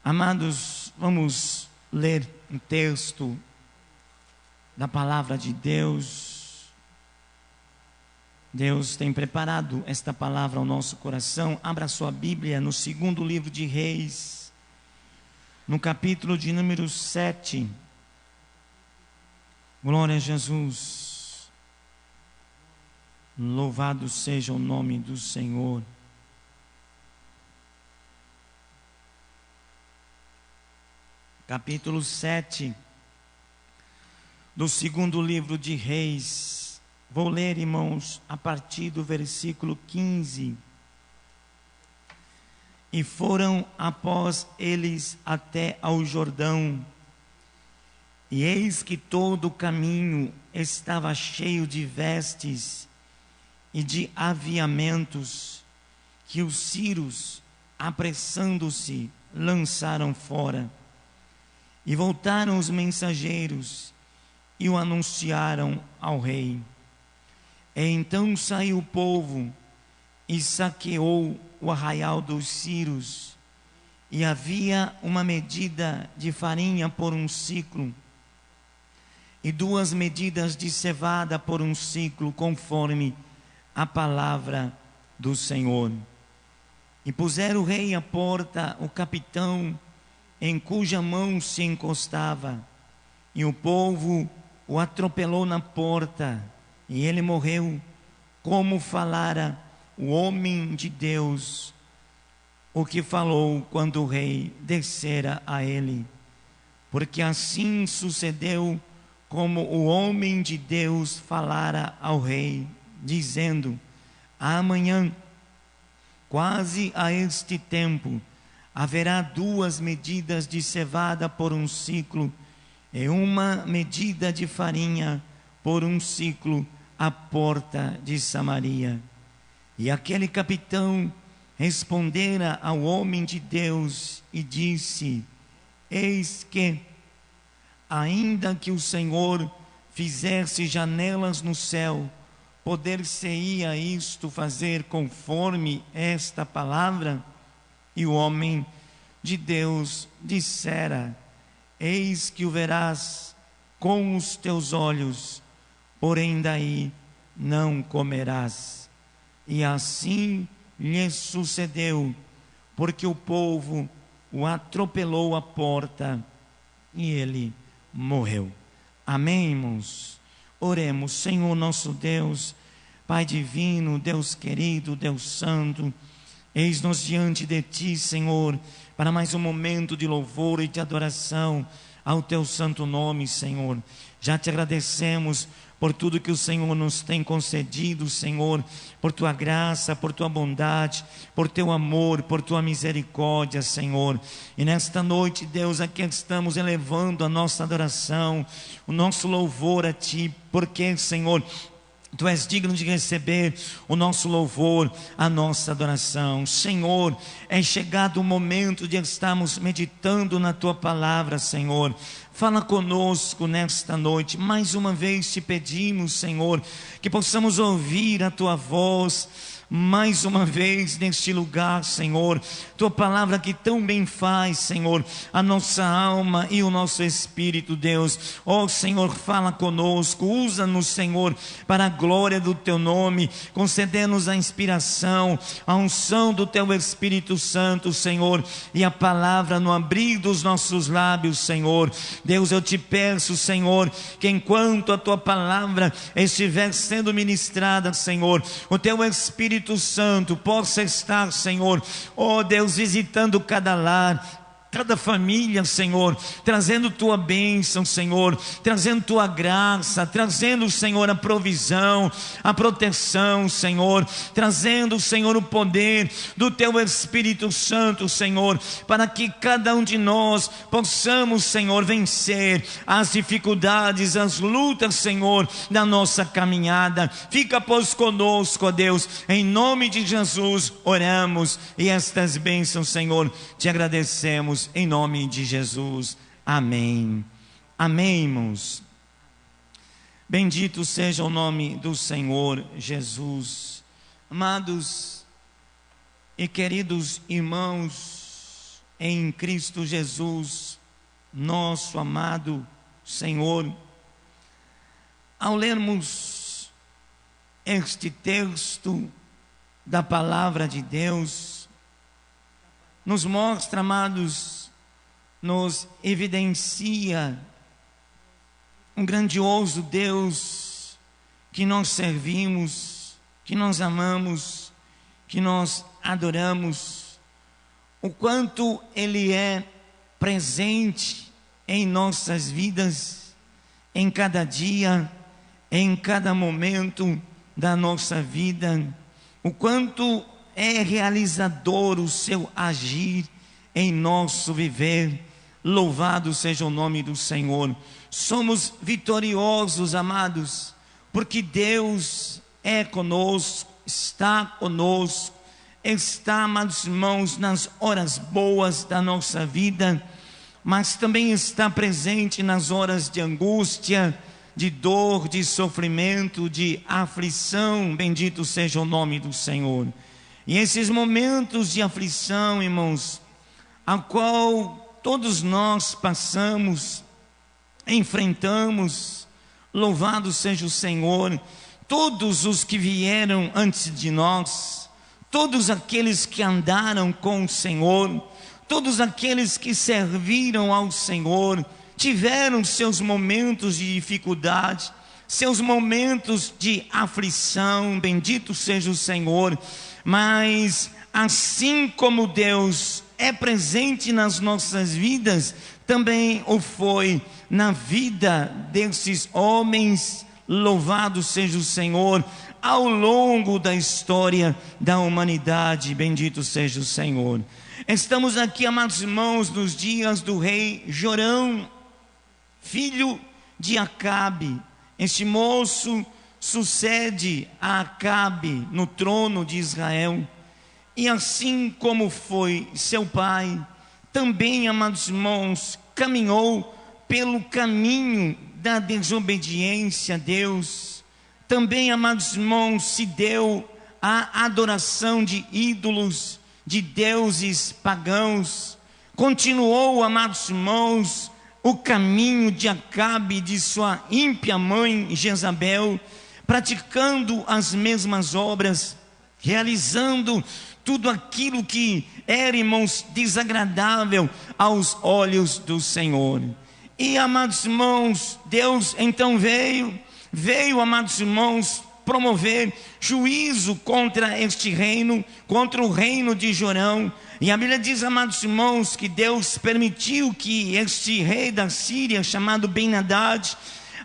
Amados, vamos ler um texto da palavra de Deus. Deus tem preparado esta palavra ao nosso coração. Abra sua Bíblia no segundo livro de Reis, no capítulo de número 7. Glória a Jesus. Louvado seja o nome do Senhor. Capítulo 7 do segundo livro de Reis. Vou ler, irmãos, a partir do versículo 15. E foram após eles até ao Jordão, e eis que todo o caminho estava cheio de vestes e de aviamentos, que os sírios, apressando-se, lançaram fora. E voltaram os mensageiros e o anunciaram ao rei. E então saiu o povo e saqueou o arraial dos sírios, e havia uma medida de farinha por um siclo, e 2 medidas de cevada por um siclo, conforme a palavra do Senhor. E puseram o rei à porta o capitão, em cuja mão se encostava, e o povo o atropelou na porta, e ele morreu, como falara o homem de Deus, o que falou quando o rei descera a ele. Porque assim sucedeu como o homem de Deus falara ao rei, dizendo: amanhã, quase a este tempo, haverá 2 medidas de cevada por um siclo, e 1 medida de farinha por um siclo, à porta de Samaria. E aquele capitão respondera ao homem de Deus e disse: eis que, ainda que o Senhor fizesse janelas no céu, poder-se-ia isto fazer conforme esta palavra? E o homem de Deus dissera: eis que o verás com os teus olhos, porém daí não comerás. E assim lhe sucedeu, porque o povo o atropelou à porta, e ele morreu. Amém, irmãos? Oremos. Senhor nosso Deus, Pai divino, Deus querido, Deus santo, eis-nos diante de Ti, Senhor, para mais um momento de louvor e de adoração ao Teu santo nome, Senhor. Já Te agradecemos por tudo que o Senhor nos tem concedido, Senhor, por Tua graça, por Tua bondade, por Teu amor, por Tua misericórdia, Senhor. E nesta noite, Deus, aqui estamos elevando a nossa adoração, o nosso louvor a Ti, porque, Senhor, Tu és digno de receber o nosso louvor, a nossa adoração. Senhor, é chegado o momento de estarmos meditando na Tua palavra, Senhor. Fala conosco nesta noite. Mais uma vez te pedimos, Senhor, que possamos ouvir a Tua voz mais uma vez neste lugar, Senhor. Tua palavra que tão bem faz, Senhor, a nossa alma e o nosso espírito, Deus. Ó Senhor, fala conosco, usa-nos, Senhor, para a glória do Teu nome, conceder-nos a inspiração, a unção do Teu Espírito Santo, Senhor, e a palavra no abrir dos nossos lábios, Senhor. Deus, eu te peço, Senhor, que enquanto a Tua palavra estiver sendo ministrada, Senhor, o Teu Espírito Santo possa estar, Senhor, ó Deus, visitando cada lar, cada família, Senhor, trazendo Tua bênção, Senhor, trazendo Tua graça, trazendo, Senhor, a provisão, a proteção, Senhor, trazendo, Senhor, o poder do Teu Espírito Santo, Senhor, para que cada um de nós possamos, Senhor, vencer as dificuldades, as lutas, Senhor, da nossa caminhada. Fica, pois, conosco, ó Deus, em nome de Jesus oramos, e estas bênçãos, Senhor, te agradecemos em nome de Jesus. Amém. Amém, irmãos. Bendito seja o nome do Senhor Jesus. Amados e queridos irmãos, em Cristo Jesus, nosso amado Senhor. Ao lermos este texto da palavra de Deus, nos mostra, amados, nos evidencia um grandioso Deus que nós servimos, que nós amamos, que nós adoramos, o quanto Ele é presente em nossas vidas, em cada dia, em cada momento da nossa vida, o quanto é realizador o seu agir em nosso viver. Louvado seja o nome do Senhor. Somos vitoriosos, amados, porque Deus é conosco, está conosco, está, amados irmãos, nas horas boas da nossa vida, mas também está presente nas horas de angústia, de dor, de sofrimento, de aflição. Bendito seja o nome do Senhor. E esses momentos de aflição, irmãos, a qual todos nós passamos, enfrentamos, louvado seja o Senhor, todos os que vieram antes de nós, todos aqueles que andaram com o Senhor, todos aqueles que serviram ao Senhor, tiveram seus momentos de dificuldade, seus momentos de aflição, bendito seja o Senhor, mas assim como Deus é presente nas nossas vidas, também o foi na vida desses homens, louvado seja o Senhor, ao longo da história da humanidade, bendito seja o Senhor. Estamos aqui, amados irmãos, nos dias do rei Jorão, filho de Acabe. Este moço sucede a Acabe no trono de Israel, e assim como foi seu pai, também, amados irmãos, caminhou pelo caminho da desobediência a Deus. Também, amados irmãos, se deu à adoração de ídolos, de deuses pagãos. Continuou, amados irmãos, o caminho de Acabe e de sua ímpia mãe Jezabel, praticando as mesmas obras, realizando tudo aquilo que era, irmãos, desagradável aos olhos do Senhor. E, amados irmãos, Deus então veio, amados irmãos, promover juízo contra este reino, contra o reino de Jorão. E a Bíblia diz, amados irmãos, que Deus permitiu que este rei da Síria, chamado Ben-Hadad,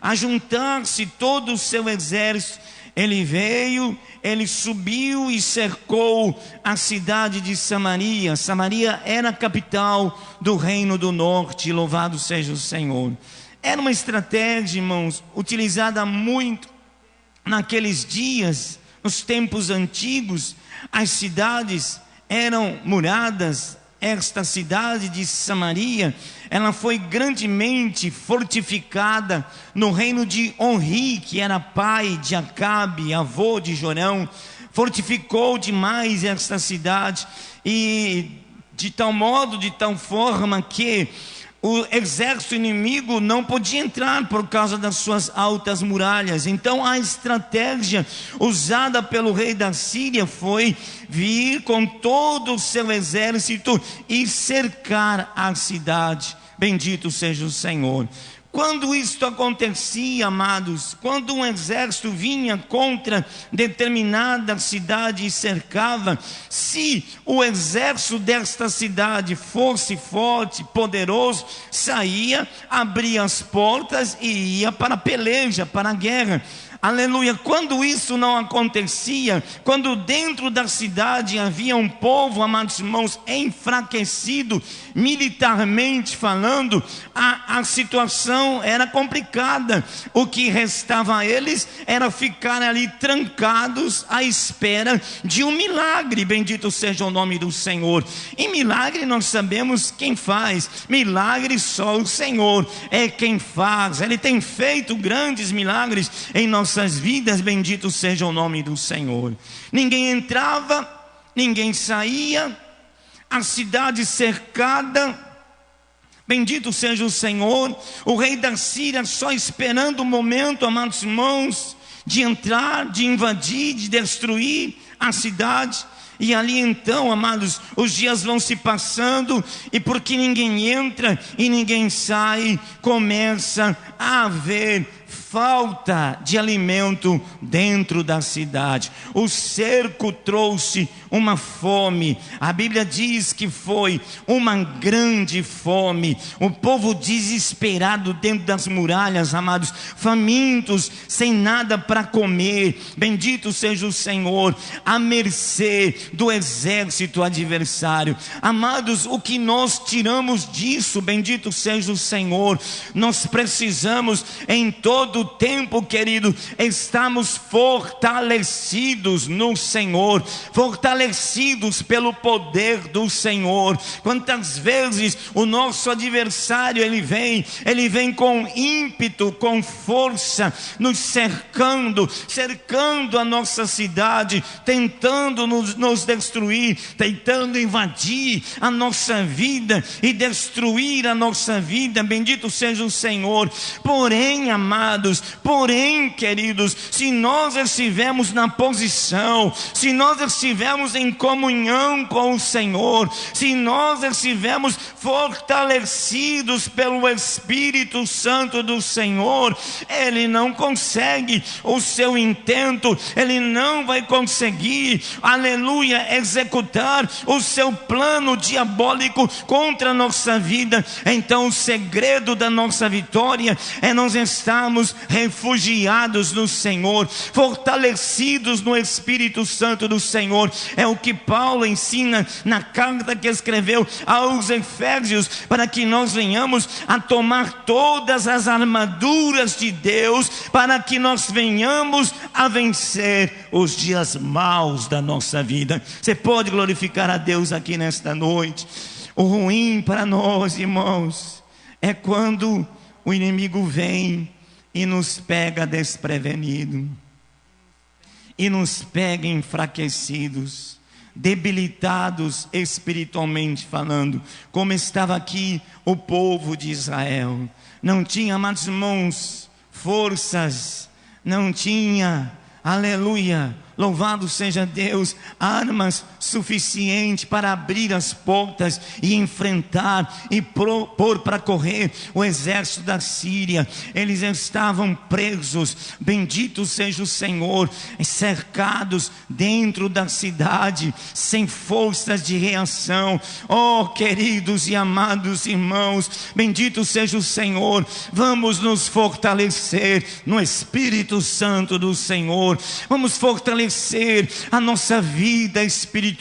ajuntasse todo o seu exército. Ele veio, ele subiu e cercou a cidade de Samaria. Samaria era a capital do reino do norte, louvado seja o Senhor. Era uma estratégia, irmãos, utilizada muito naqueles dias, nos tempos antigos. As cidades eram muradas. Esta cidade de Samaria, ela foi grandemente fortificada no reino de Onri, que era pai de Acabe, avô de Jorão. Fortificou demais esta cidade, e de tal modo, de tal forma que o exército inimigo não podia entrar por causa das suas altas muralhas. Então a estratégia usada pelo rei da Síria foi vir com todo o seu exército e cercar a cidade. Bendito seja o Senhor. Quando isto acontecia, amados, quando um exército vinha contra determinada cidade e cercava, se o exército desta cidade fosse forte, poderoso, saía, abria as portas e ia para a peleja, para a guerra. Aleluia. Quando isso não acontecia, quando dentro da cidade havia um povo, amados irmãos, enfraquecido, militarmente falando, a situação era complicada. O que restava a eles era ficar ali trancados à espera de um milagre. Bendito seja o nome do Senhor. E milagre nós sabemos quem faz. Milagre só o Senhor é quem faz. Ele tem feito grandes milagres em nossas vidas. Bendito seja o nome do Senhor. Ninguém entrava, ninguém saía. a cidade cercada. Bendito seja o Senhor. O rei da Síria só esperando o momento, amados irmãos, de entrar, de invadir, de destruir a cidade. E ali então, amados, os dias vão se passando, e porque ninguém entra e ninguém sai, começa a haver falta de alimento dentro da cidade. O cerco trouxe uma fome. A Bíblia diz que foi uma grande fome. O povo desesperado dentro das muralhas, amados, famintos, sem nada para comer. Bendito seja o Senhor, à mercê do exército adversário. Amados, o que nós tiramos disso, bendito seja o Senhor, nós precisamos em todo o tempo, querido, estamos fortalecidos no Senhor, fortalecidos pelo poder do Senhor. Quantas vezes o nosso adversário ele vem com ímpeto, com força, nos cercando a nossa cidade, tentando nos destruir, tentando invadir a nossa vida e destruir a nossa vida. Bendito seja o Senhor. Porém, amados, queridos, se nós estivermos na posição, se nós estivermos em comunhão com o Senhor, se nós estivermos fortalecidos pelo Espírito Santo do Senhor, ele não consegue o seu intento, ele não vai conseguir, aleluia, executar o seu plano diabólico contra a nossa vida. Então o segredo da nossa vitória é nós estarmos refugiados no Senhor, fortalecidos no Espírito Santo do Senhor. É o que Paulo ensina na carta que escreveu aos Efésios, para que nós venhamos a tomar todas as armaduras de Deus, para que nós venhamos a vencer os dias maus da nossa vida. Você pode glorificar a Deus aqui nesta noite. O ruim para nós, irmãos, é quando o inimigo vem e nos pega desprevenido, e nos pega enfraquecidos, debilitados espiritualmente falando, como estava aqui o povo de Israel. Não tinha, amados irmãos, forças, não tinha, aleluia, louvado seja Deus, armas suficientes para abrir as portas e enfrentar e pôr para correr o exército da Síria. Eles estavam presos, bendito seja o Senhor, cercados dentro da cidade, sem forças de reação. Oh, queridos e amados irmãos, bendito seja o Senhor. Vamos nos fortalecer no Espírito Santo do Senhor, vamos fortalecer a nossa vida espiritual,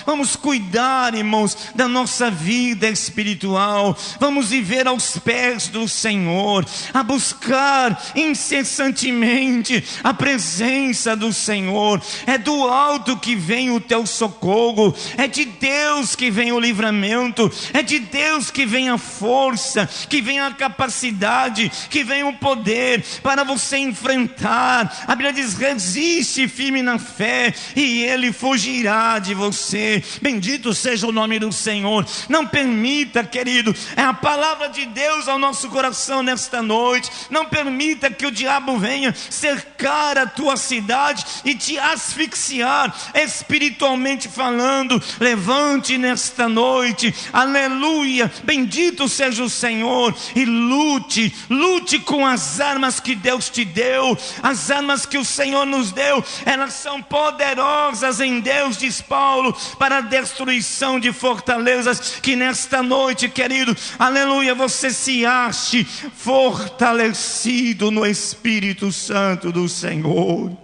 vamos cuidar, irmãos, da nossa vida espiritual, vamos viver aos pés do Senhor, a buscar incessantemente a presença do Senhor. É do alto que vem o teu socorro, é de Deus que vem o livramento, é de Deus que vem a força, que vem a capacidade, que vem o poder para você enfrentar. A Bíblia diz: resiste firme na fé e ele fugirá de você. Bendito seja o nome do Senhor. Não permita, querido, é a palavra de Deus ao nosso coração nesta noite, não permita que o diabo venha cercar a tua cidade e te asfixiar espiritualmente falando. Levante nesta noite, aleluia, bendito seja o Senhor, e lute com as armas que Deus te deu. As armas que o Senhor nos deu, elas são poderosas em Deus, diz Paulo, para a destruição de fortalezas. Que nesta noite, querido, aleluia, você se ache fortalecido no Espírito Santo do Senhor.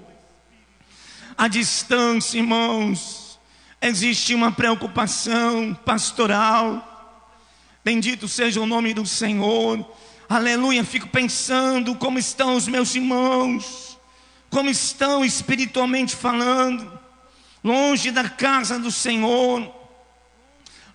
À distância, irmãos, existe uma preocupação pastoral. Bendito seja o nome do Senhor, aleluia. Fico pensando como estão os meus irmãos, como estão espiritualmente falando, longe da casa do Senhor,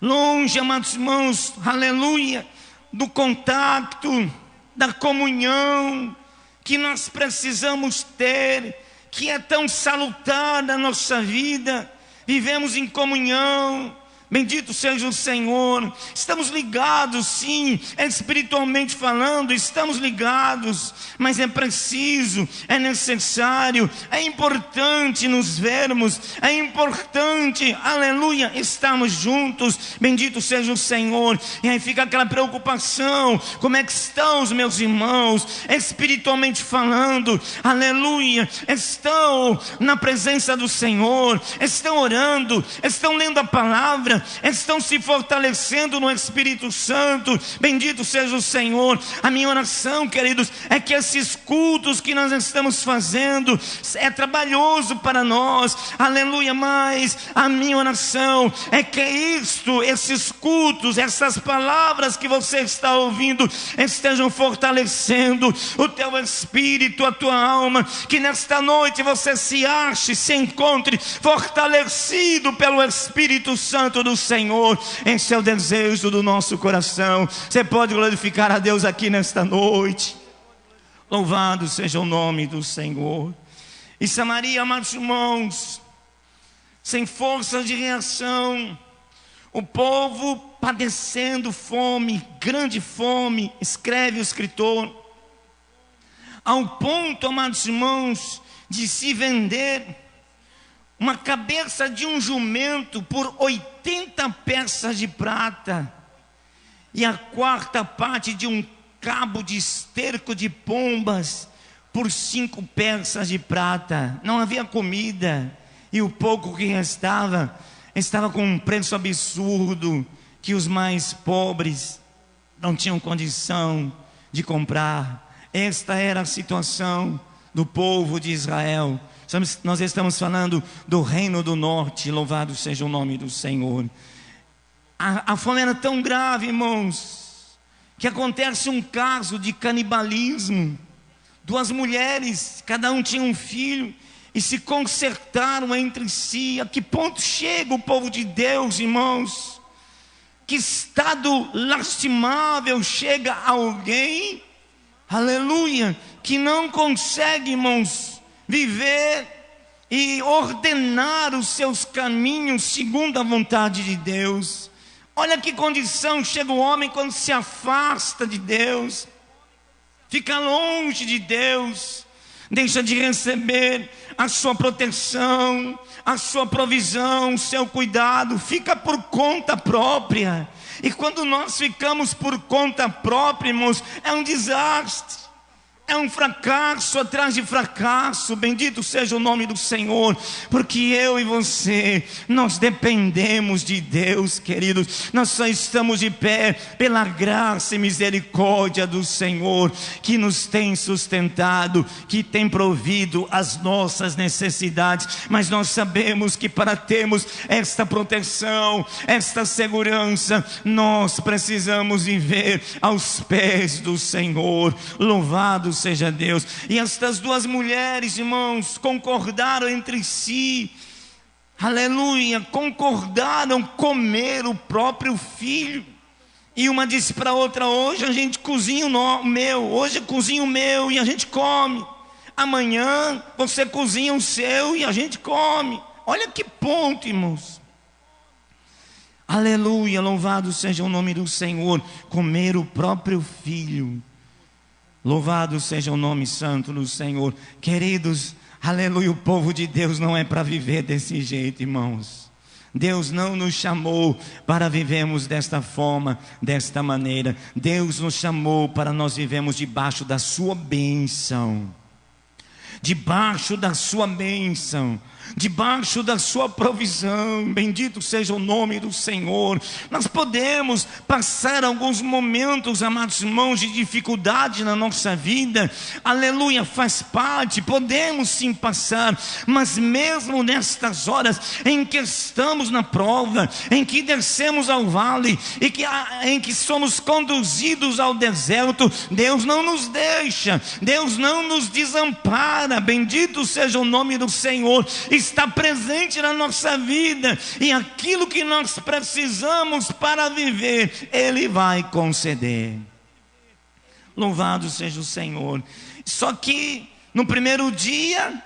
longe, amados irmãos, aleluia, do contato, da comunhão que nós precisamos ter, que é tão salutar na nossa vida. Vivemos em comunhão, Bendito seja o Senhor. Estamos ligados, sim, espiritualmente falando, estamos ligados, mas é preciso, é necessário, é importante nos vermos, é importante, aleluia, estarmos juntos. Bendito seja o Senhor. E aí fica aquela preocupação: como é que estão os meus irmãos, espiritualmente falando, aleluia? Estão na presença do Senhor, estão orando, estão lendo a palavra, estão se fortalecendo no Espírito Santo. Bendito seja o Senhor. A minha oração, queridos, é que esses cultos que nós estamos fazendo, é trabalhoso para nós, aleluia, mas a minha oração é que esses cultos, essas palavras que você está ouvindo, estejam fortalecendo o teu espírito, a tua alma, que nesta noite você se ache, se encontre fortalecido pelo Espírito Santo do Senhor. Esse é o desejo do nosso coração. Você pode glorificar a Deus aqui nesta noite. Louvado seja o nome do Senhor. E Samaria, amados irmãos, sem força de reação, o povo padecendo fome, grande fome, escreve o escritor, ao ponto, amados irmãos, de se vender uma cabeça de um jumento por 80 peças de prata, e a quarta parte de um cabo de esterco de pombas por 5 peças de prata. Não havia comida, e o pouco que restava estava com um preço absurdo, que os mais pobres não tinham condição de comprar. Esta era a situação do povo de Israel. Nós estamos falando do reino do norte. Louvado seja o nome do Senhor. A fome era tão grave, irmãos, que acontece um caso de canibalismo. 2 mulheres, cada um tinha um filho, e se consertaram entre si. A que ponto chega o povo de Deus, irmãos? Que estado lastimável chega alguém, aleluia, que não consegue, irmãos, viver e ordenar os seus caminhos segundo a vontade de Deus. Olha que condição chega o homem quando se afasta de Deus, fica longe de Deus, deixa de receber a sua proteção, a sua provisão, o seu cuidado, fica por conta própria. E quando nós ficamos por conta própria, irmãos, é um desastre. É um fracasso atrás de fracasso. Bendito seja o nome do Senhor, porque eu e você, nós dependemos de Deus, queridos. Nós só estamos de pé pela graça e misericórdia do Senhor, que nos tem sustentado, que tem provido as nossas necessidades. Mas nós sabemos que para termos esta proteção, esta segurança, nós precisamos viver aos pés do Senhor. Louvado seja Deus. E estas 2 mulheres, irmãos, concordaram entre si, aleluia, concordaram comer o próprio filho. E uma disse para a outra: hoje a gente cozinha o meu, hoje eu cozinho o meu e a gente come. Amanhã você cozinha o seu e a gente come. Olha que ponto, irmãos. Aleluia, louvado seja o nome do Senhor. Comer o próprio filho. Louvado seja o nome santo do Senhor. Queridos, aleluia, o povo de Deus não é para viver desse jeito, irmãos. Deus não nos chamou para vivermos desta forma, desta maneira. Deus nos chamou para nós vivermos debaixo da sua bênção. Debaixo da sua bênção, debaixo da sua provisão. Bendito seja o nome do Senhor. Nós podemos passar alguns momentos, amados irmãos, de dificuldade na nossa vida, aleluia, faz parte, podemos sim passar, mas mesmo nestas horas em que estamos na prova, em que descemos ao vale, em que somos conduzidos ao deserto, Deus não nos deixa, Deus não nos desampara. Bendito seja o nome do Senhor. Está presente na nossa vida, e aquilo que nós precisamos para viver, Ele vai conceder. Louvado seja o Senhor. Só que no primeiro dia,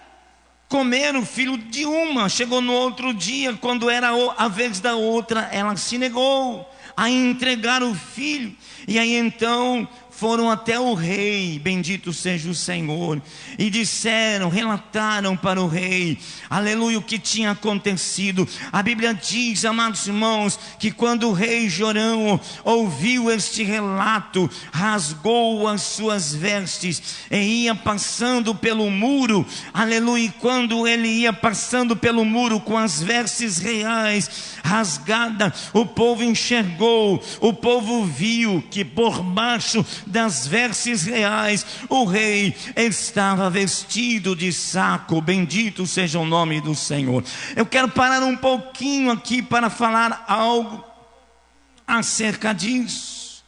comer o filho de uma. Chegou no outro dia, quando era a vez da outra, ela se negou a entregar o filho. E aí então foram até o rei, bendito seja o Senhor, e disseram, relataram para o rei, aleluia, o que tinha acontecido. A Bíblia diz, amados irmãos, que quando o rei Jorão ouviu este relato, rasgou as suas vestes e ia passando pelo muro, aleluia, e quando ele ia passando pelo muro com as vestes reais rasgadas, o povo enxergou, o povo viu que por baixo das vestes reais o rei estava vestido de saco. Bendito seja o nome do Senhor. Eu quero parar um pouquinho aqui para falar algo acerca disso.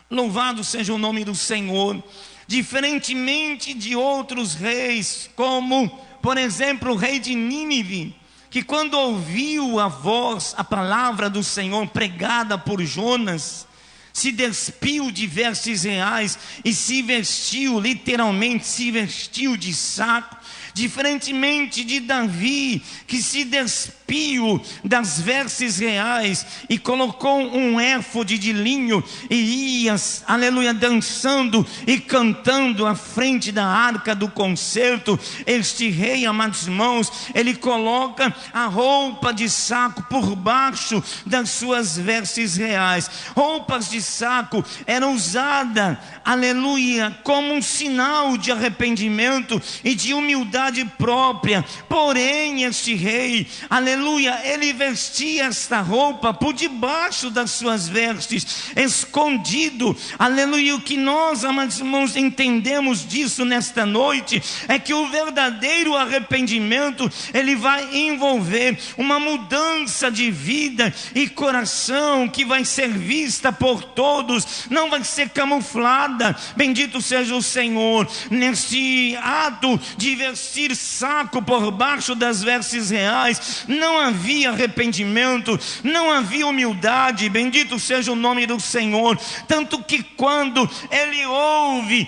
Louvado seja o nome do Senhor. Diferentemente de outros reis, como por exemplo o rei de Nínive, que quando ouviu a voz, a palavra do Senhor pregada por Jonas, se despiu de vestes reais e se vestiu, literalmente se vestiu de saco. Diferentemente de Davi, que se despiu das vestes reais e colocou um éfode de linho e ia, aleluia, dançando e cantando à frente da arca do concerto. Este rei, amados irmãos, ele coloca a roupa de saco por baixo das suas vestes reais. Roupas de saco eram usadas, aleluia, como um sinal de arrependimento e de humildade própria. Porém este rei, aleluia, ele vestia esta roupa por debaixo das suas vestes, escondido, aleluia. O que nós, amados irmãos, entendemos disso nesta noite é que o verdadeiro arrependimento, ele vai envolver uma mudança de vida e coração que vai ser vista por todos, não vai ser camuflada. Bendito seja o Senhor. Neste ato de vestir saco por baixo das vestes reais, não havia arrependimento, não havia humildade. Bendito seja o nome do Senhor. Tanto que quando ele ouve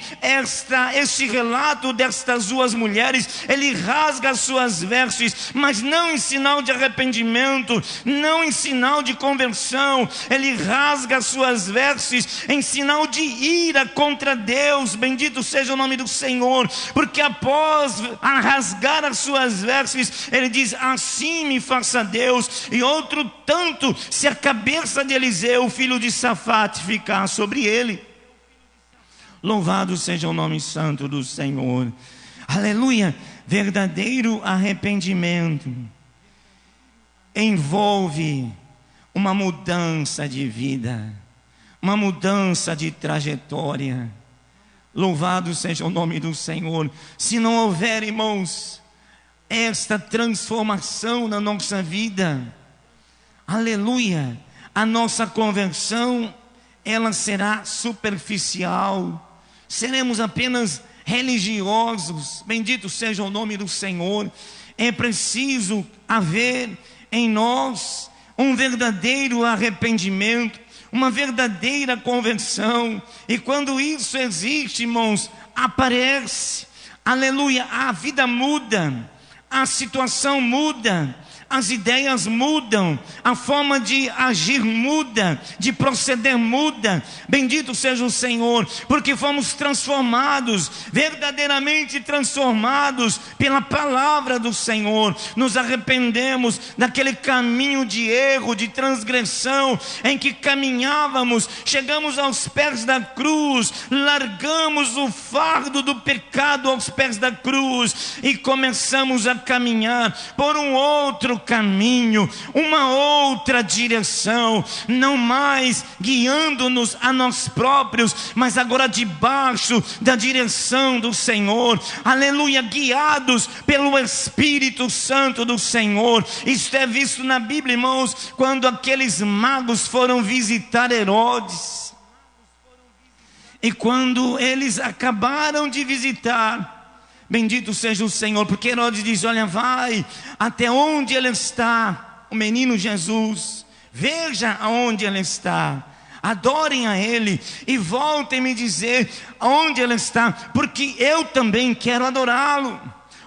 este relato destas duas mulheres, ele rasga as suas vestes, mas não em sinal de arrependimento, não em sinal de conversão. Ele rasga as suas vestes em sinal de ira contra Deus. Bendito seja o nome do Senhor, porque após rasgar as suas vestes, ele diz: assim me faça Deus, e outro tanto se a cabeça de Eliseu, filho de Safate, ficar sobre ele. Louvado seja o nome santo do Senhor. Aleluia. Verdadeiro arrependimento envolve uma mudança de vida, uma mudança de trajetória. Louvado seja o nome do Senhor. Se não houver, irmãos, esta transformação na nossa vida, aleluia, a nossa conversão, ela será superficial, seremos apenas religiosos. Bendito seja o nome do Senhor. É preciso haver em nós um verdadeiro arrependimento, uma verdadeira conversão. E quando isso existe, irmãos, aparece, aleluia, a vida muda, a situação muda, as ideias mudam, a forma de agir muda, de proceder muda. Bendito seja o Senhor, porque fomos transformados, verdadeiramente transformados pela palavra do Senhor. Nos arrependemos daquele caminho de erro, de transgressão em que caminhávamos, chegamos aos pés da cruz, largamos o fardo do pecado aos pés da cruz e começamos a caminhar por um outro caminho, uma outra direção, não mais guiando-nos a nós próprios, mas agora debaixo da direção do Senhor, aleluia, guiados pelo Espírito Santo do Senhor. Isto é visto na Bíblia, irmãos, quando aqueles magos foram visitar Herodes, e quando eles acabaram de visitar, bendito seja o Senhor, porque Herodes diz: olha, vai até onde ele está, o menino Jesus, veja aonde ele está, adorem a ele e voltem me dizer aonde ele está, porque eu também quero adorá-lo.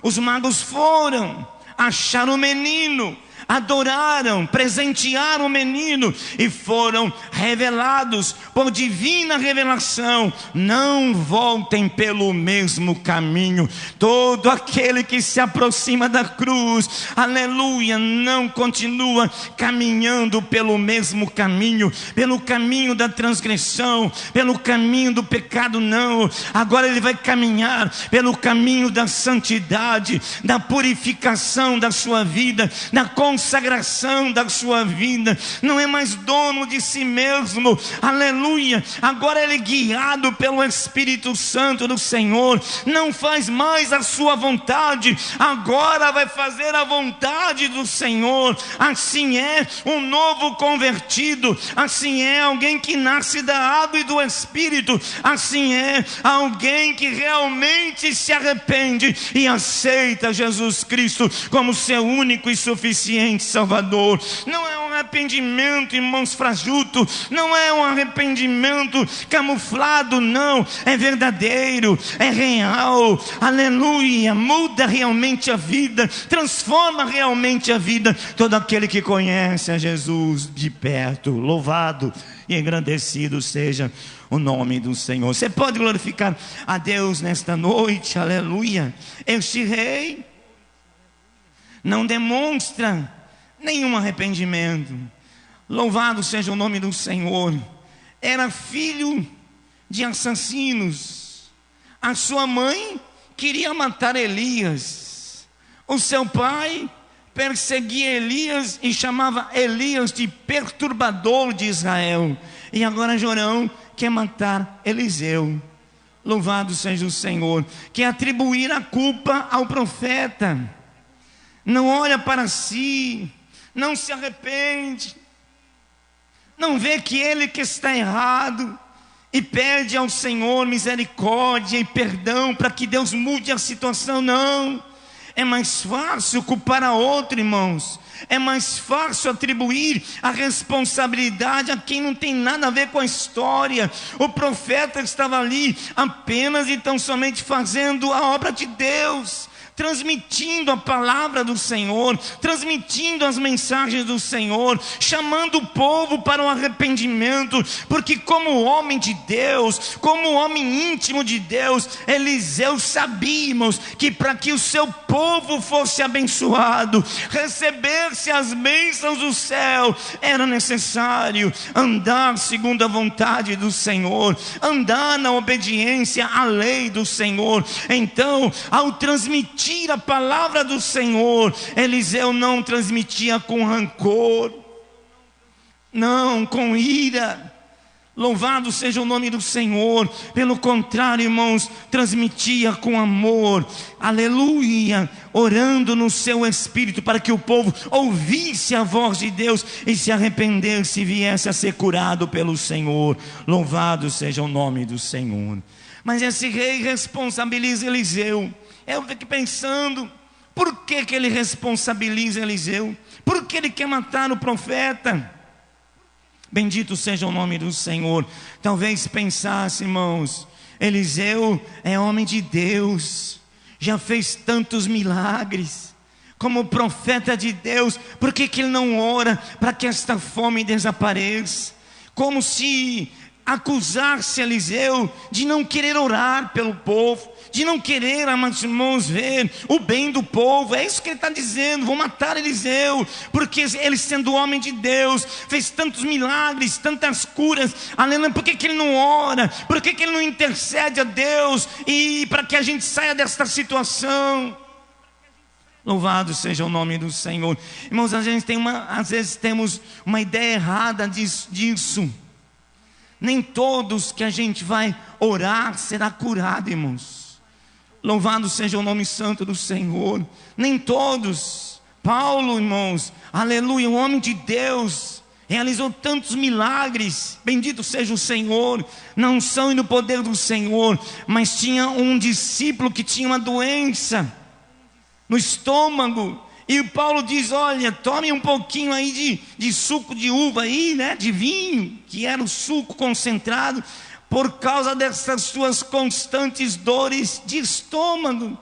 Os magos foram, acharam o menino, adoraram, presentearam o menino e foram revelados por divina revelação. Não voltem pelo mesmo caminho. Todo aquele que se aproxima da cruz, aleluia, não continua caminhando pelo mesmo caminho, pelo caminho da transgressão, pelo caminho do pecado, não. Agora ele vai caminhar pelo caminho da santidade, da purificação da sua vida, da consagração da sua vida. Não é mais dono de si mesmo, aleluia. Agora ele é guiado pelo Espírito Santo do Senhor. Não faz mais a sua vontade, agora vai fazer a vontade do Senhor. Assim é um novo convertido, assim é alguém que nasce da água e do Espírito, assim é alguém que realmente se arrepende e aceita Jesus Cristo como seu único e suficiente Salvador. Não é um arrependimento, irmãos, fajuto, não é um arrependimento camuflado, não, é verdadeiro, é real, aleluia. Muda realmente a vida, transforma realmente a vida. Todo aquele que conhece a Jesus de perto, louvado e engrandecido seja o nome do Senhor. Você pode glorificar a Deus nesta noite, aleluia. Este rei não demonstra nenhum arrependimento. Louvado seja o nome do Senhor. Era filho de assassinos. A sua mãe queria matar Elias. O seu pai perseguia Elias e chamava Elias de perturbador de Israel. E agora Jorão quer matar Eliseu. Louvado seja o Senhor. Quer atribuir a culpa ao profeta. Não olha para si, não se arrepende, não vê que ele que está errado e pede ao Senhor misericórdia e perdão para que Deus mude a situação. Não, é mais fácil culpar a outro, irmãos. É mais fácil atribuir a responsabilidade a quem não tem nada a ver com a história. O profeta estava ali apenas e tão somente fazendo a obra de Deus, transmitindo a palavra do Senhor, transmitindo as mensagens do Senhor, chamando o povo para o arrependimento, porque como homem de Deus, como homem íntimo de Deus, Eliseu sabia, irmãos, que para que o seu povo fosse abençoado, recebesse as bênçãos do céu, era necessário andar segundo a vontade do Senhor, andar na obediência à lei do Senhor. Então, ao transmitir a palavra do Senhor, Eliseu não transmitia com rancor, não com ira. Louvado seja o nome do Senhor. Pelo contrário, irmãos, transmitia com amor, aleluia, orando no seu espírito para que o povo ouvisse a voz de Deus e se arrependesse e viesse a ser curado pelo Senhor. Louvado seja o nome do Senhor. Mas esse rei responsabiliza Eliseu. Eu fico pensando, por que ele responsabiliza Eliseu? Por que ele quer matar o profeta? Bendito seja o nome do Senhor. Talvez pensasse, irmãos, Eliseu é homem de Deus, já fez tantos milagres, como profeta de Deus, por que ele não ora para que esta fome desapareça? Como se acusasse Eliseu de não querer orar pelo povo, de não querer, amados irmãos, ver o bem do povo. É isso que ele está dizendo: vou matar Eliseu, porque ele, sendo homem de Deus, fez tantos milagres, tantas curas, aleluia. Por que ele não ora? Por que ele não intercede a Deus e para que a gente saia desta situação? Louvado seja o nome do Senhor. Irmãos, às vezes temos uma ideia errada disso. Nem todos que a gente vai orar será curado, irmãos. Louvado seja o nome santo do Senhor. Nem todos. Paulo, irmãos, aleluia, um homem de Deus, realizou tantos milagres, bendito seja o Senhor, na unção e no poder do Senhor. Mas tinha um discípulo que tinha uma doença no estômago, e o Paulo diz: olha, tome um pouquinho aí de suco de uva aí, né, de vinho, que era o suco concentrado, por causa dessas suas constantes dores de estômago.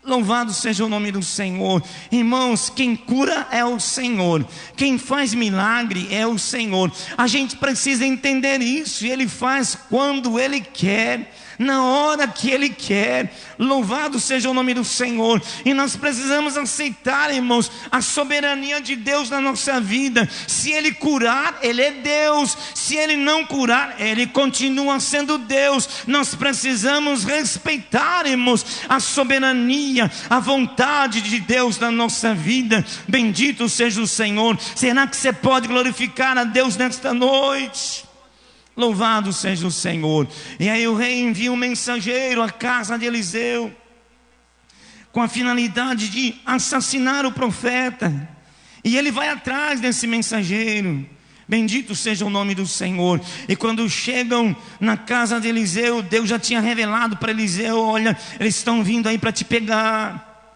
Louvado seja o nome do Senhor. Irmãos, quem cura é o Senhor, quem faz milagre é o Senhor. A gente precisa entender isso, e Ele faz quando Ele quer, na hora que Ele quer. Louvado seja o nome do Senhor. E nós precisamos aceitar, irmãos, a soberania de Deus na nossa vida. Se Ele curar, Ele é Deus. Se Ele não curar, Ele continua sendo Deus. Nós precisamos respeitar, irmãos, a soberania, a vontade de Deus na nossa vida. Bendito seja o Senhor. Será que você pode glorificar a Deus nesta noite? Louvado seja o Senhor. E aí o rei envia um mensageiro à casa de Eliseu, com a finalidade de assassinar o profeta. E ele vai atrás desse mensageiro. Bendito seja o nome do Senhor. E quando chegam na casa de Eliseu, Deus já tinha revelado para Eliseu: olha, eles estão vindo aí para te pegar.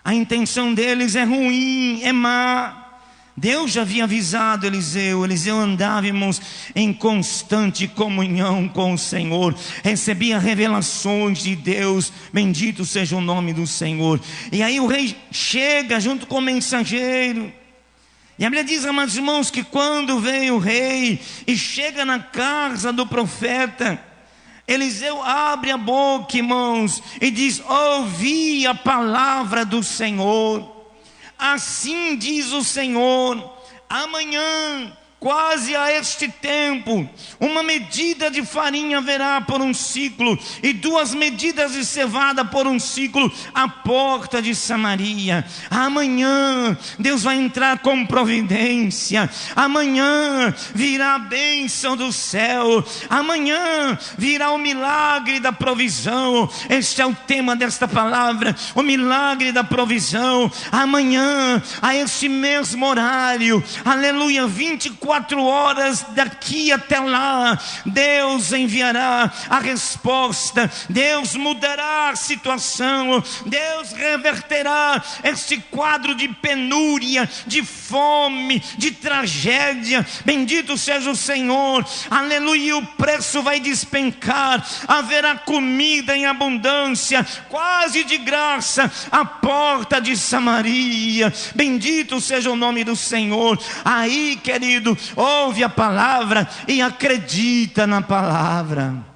A intenção deles é ruim, é má. Deus já havia avisado Eliseu. Eliseu andava, irmãos, em constante comunhão com o Senhor, recebia revelações de Deus. Bendito seja o nome do Senhor. E aí o rei chega junto com o mensageiro. E a Bíblia diz, amados irmãos, que quando veio o rei e chega na casa do profeta, Eliseu abre a boca, irmãos, e diz: ouvi a palavra do Senhor. Assim diz o Senhor: amanhã, quase a este tempo, uma medida de farinha haverá por um ciclo, e 2 medidas de cevada por um ciclo, à porta de Samaria. Amanhã Deus vai entrar com providência. Amanhã virá a bênção do céu. Amanhã virá o milagre da provisão. Este é o tema desta palavra: o milagre da provisão. Amanhã, a este mesmo horário, aleluia, 24 horas daqui até lá, Deus enviará a resposta. Deus mudará a situação. Deus reverterá este quadro de penúria, de fome, de tragédia. Bendito seja o Senhor. Aleluia. E o preço vai despencar. Haverá comida em abundância, quase de graça, à porta de Samaria. Bendito seja o nome do Senhor. Aí, querido, ouve a palavra e acredita na palavra.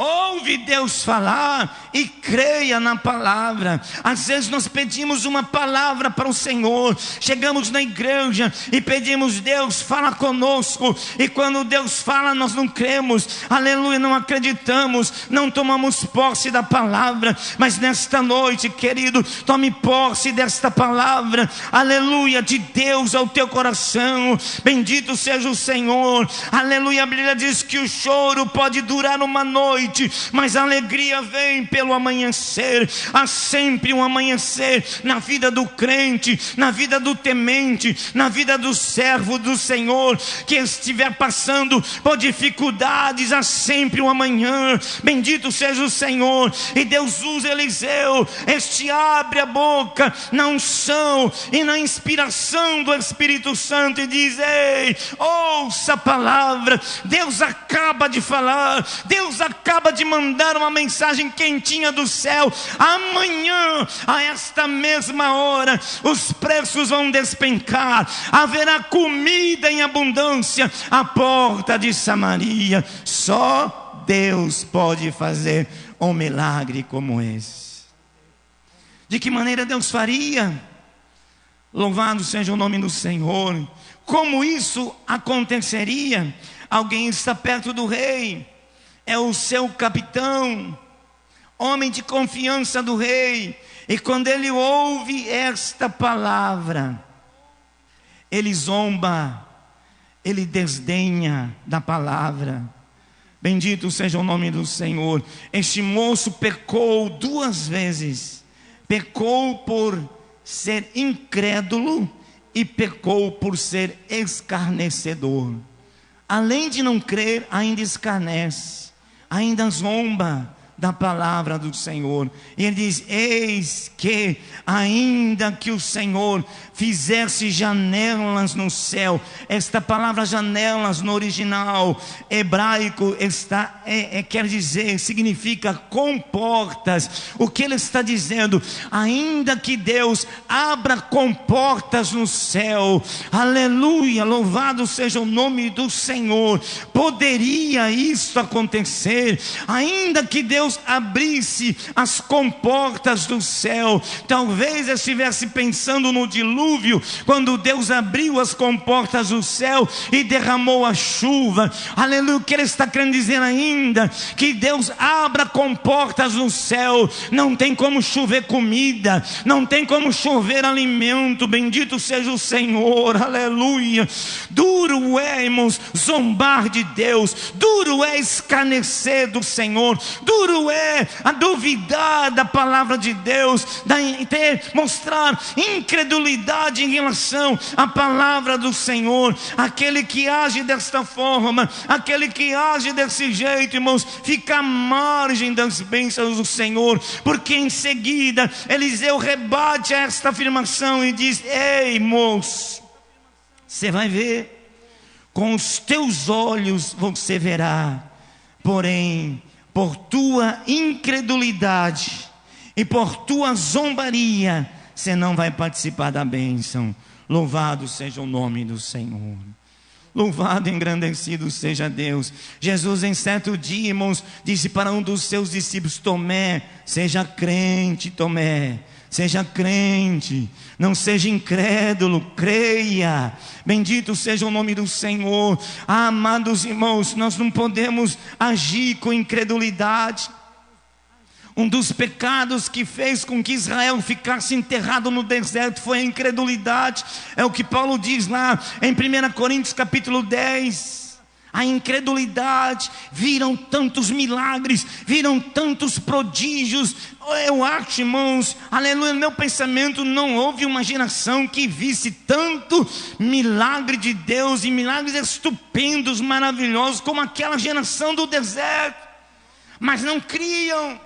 Ouve Deus falar e creia na palavra. Às vezes nós pedimos uma palavra para o Senhor, chegamos na igreja e pedimos: Deus, fala conosco. E quando Deus fala, nós não cremos, aleluia, não acreditamos, não tomamos posse da palavra. Mas nesta noite, querido, tome posse desta palavra, aleluia, de Deus ao teu coração. Bendito seja o Senhor, aleluia. A Bíblia diz que o choro pode durar uma noite, mas a alegria vem pelo amanhecer. Há sempre um amanhecer na vida do crente, na vida do temente, na vida do servo do Senhor que estiver passando por dificuldades. Há sempre um amanhã. Bendito seja o Senhor. E Deus usa Eliseu. Este abre a boca na unção e na inspiração do Espírito Santo e diz: ei, ouça a palavra. Deus acaba de falar, Deus acaba de mandar uma mensagem quentinha do céu. Amanhã, a esta mesma hora, os preços vão despencar. Haverá comida em abundância à porta de Samaria. Só Deus pode fazer um milagre como esse. De que maneira Deus faria? Louvado seja o nome do Senhor. Como isso aconteceria? Alguém está perto do rei, é o seu capitão, homem de confiança do rei. E quando ele ouve esta palavra, ele zomba, ele desdenha da palavra. Bendito seja o nome do Senhor. Este moço pecou 2 vezes. Pecou por ser incrédulo e pecou por ser escarnecedor. Além de não crer, ainda escarnece, ainda zomba da palavra do Senhor. E ele diz: eis que, ainda que o Senhor fizesse janelas no céu. Esta palavra janelas no original hebraico quer dizer, significa comportas. O que ele está dizendo? Ainda que Deus abra comportas no céu, aleluia, louvado seja o nome do Senhor, poderia isso acontecer? Ainda que Deus abrisse as comportas do céu, talvez eu estivesse pensando no dilúvio, quando Deus abriu as comportas do céu e derramou a chuva. Aleluia. O que ele está querendo dizer? Ainda que Deus abra comportas no céu, não tem como chover comida, não tem como chover alimento. Bendito seja o Senhor, aleluia. Duro é, irmãos, zombar de Deus, duro é escarnecer do Senhor, duro é a duvidar da palavra de Deus, mostrar incredulidade em relação à palavra do Senhor. Aquele que age desta forma, aquele que age desse jeito, irmãos, fica à margem das bênçãos do Senhor, porque em seguida Eliseu rebate esta afirmação e diz: ei, moço, você vai ver, com os teus olhos você verá, porém por tua incredulidade e por tua zombaria você não vai participar da bênção. Louvado seja o nome do Senhor. Louvado e engrandecido seja Deus. Jesus em certo dia, irmãos, disse para um dos seus discípulos: Tomé, seja crente, Tomé, seja crente, não seja incrédulo, creia. Bendito seja o nome do Senhor. Amados irmãos, nós não podemos agir com incredulidade. Um dos pecados que fez com que Israel ficasse enterrado no deserto foi a incredulidade. É o que Paulo diz lá em 1 Coríntios capítulo 10. A incredulidade, viram tantos milagres, viram tantos prodígios. Eu acho, irmãos, aleluia, no meu pensamento, não houve uma geração que visse tanto milagre de Deus e milagres estupendos, maravilhosos, como aquela geração do deserto. Mas não criam,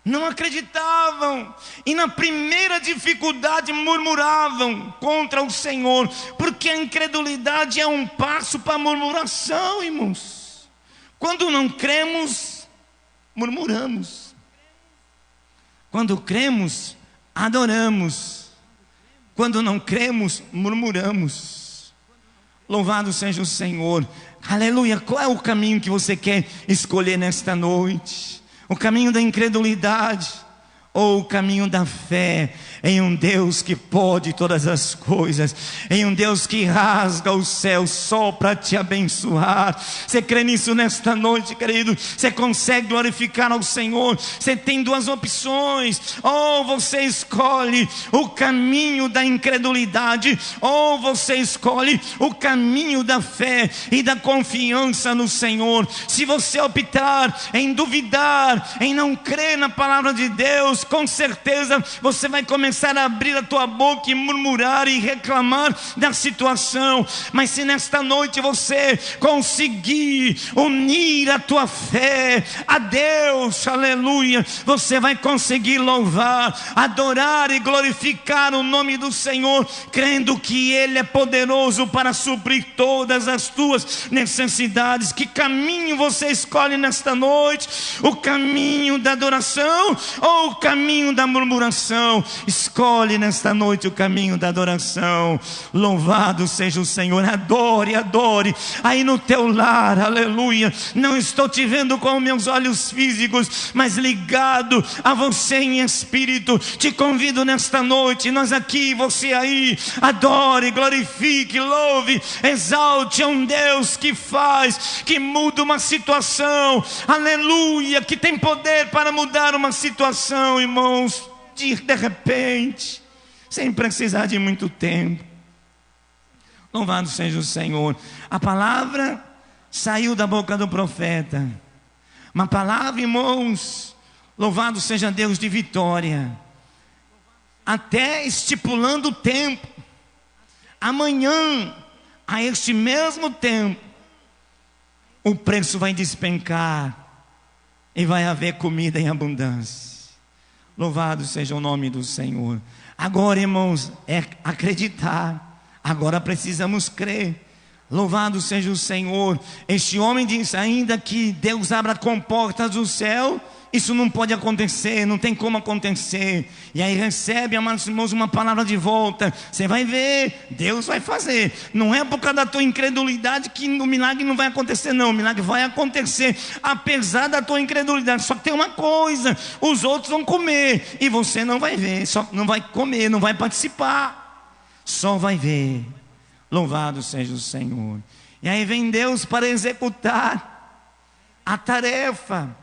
não acreditavam, e na primeira dificuldade murmuravam contra o Senhor, porque a incredulidade é um passo para a murmuração, irmãos. Quando não cremos, murmuramos. Quando cremos, adoramos. Quando não cremos, murmuramos. Louvado seja o Senhor, aleluia. Qual é o caminho que você quer escolher nesta noite? O caminho da incredulidade ou o caminho da fé em um Deus que pode todas as coisas, em um Deus que rasga o céu só para te abençoar? Você crê nisso nesta noite, querido? Você consegue glorificar ao Senhor? Você tem duas opções: ou você escolhe o caminho da incredulidade, ou você escolhe o caminho da fé e da confiança no Senhor. Se você optar em duvidar, em não crer na palavra de Deus, com certeza você vai começar a abrir a tua boca e murmurar e reclamar da situação. Mas se nesta noite você conseguir unir a tua fé a Deus, aleluia, você vai conseguir louvar, adorar e glorificar o nome do Senhor, crendo que Ele é poderoso para suprir todas as tuas necessidades. Que caminho você escolhe nesta noite? O caminho da adoração ou o caminho da murmuração? Escolhe nesta noite o caminho da adoração. Louvado seja o Senhor. Adore, adore aí no teu lar, aleluia. Não estou te vendo com meus olhos físicos, mas ligado a você em espírito. Te convido nesta noite, nós aqui, você aí, adore, glorifique, louve, exalte a um Deus que faz, que muda uma situação, aleluia, que tem poder para mudar uma situação, irmãos, de repente, sem precisar de muito tempo. Louvado seja o Senhor. A palavra saiu da boca do profeta, uma palavra, irmãos, louvado seja Deus, de vitória, até estipulando o tempo. Amanhã, a este mesmo tempo, o preço vai despencar. e vai haver comida em abundância. Louvado seja o nome do Senhor. Agora, irmãos, é acreditar. Agora precisamos crer. Louvado seja o Senhor. Este homem disse: ainda que Deus abra comportas do céu, isso não pode acontecer, não tem como acontecer. E aí recebe, amados irmãos, uma palavra de volta. Você vai ver, Deus vai fazer. Não é por causa da tua incredulidade que o milagre não vai acontecer, não. O milagre vai acontecer, apesar da tua incredulidade. Só que tem uma coisa: os outros vão comer e você não vai ver, só não vai comer, não vai participar, só vai ver. Louvado seja o Senhor. E aí vem Deus para executar a tarefa,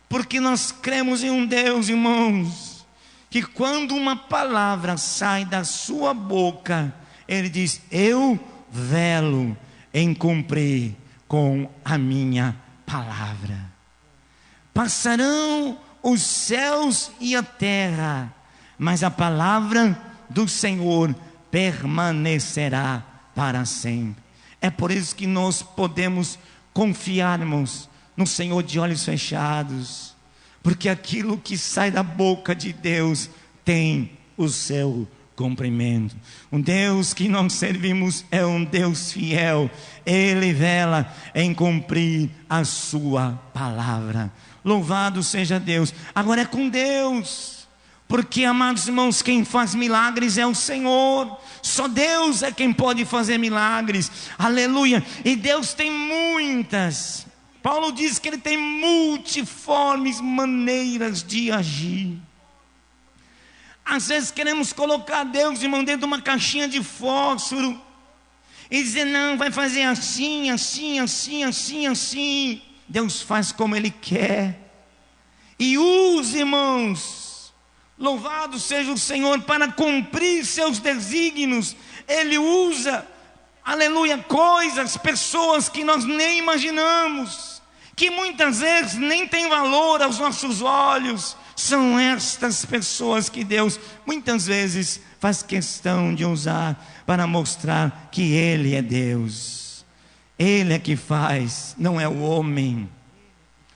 porque nós cremos em um Deus, irmãos, que quando uma palavra sai da sua boca, Ele diz: eu velo em cumprir com a minha palavra. Passarão os céus e a terra, mas a palavra do Senhor permanecerá para sempre. É por isso que nós podemos confiarmos no Senhor de olhos fechados, porque aquilo que sai da boca de Deus tem o seu cumprimento. Um Deus que nós servimos é um Deus fiel. Ele vela em cumprir a sua palavra. Louvado seja Deus. Agora é com Deus, porque, amados irmãos, quem faz milagres é o Senhor. Só Deus é quem pode fazer milagres. Aleluia. E Deus tem muitas, Paulo diz que Ele tem multiformes maneiras de agir. Às vezes queremos colocar Deus, irmão, dentro de uma caixinha de fósforo e dizer: não, vai fazer assim, assim, assim, assim, assim. Deus faz como Ele quer. E usa, irmãos, louvado seja o Senhor, para cumprir seus desígnios. Ele usa, aleluia, coisas, pessoas que nós nem imaginamos, que muitas vezes nem tem valor aos nossos olhos. São estas pessoas que Deus muitas vezes faz questão de usar para mostrar que Ele é Deus. Ele é que faz, não é o homem.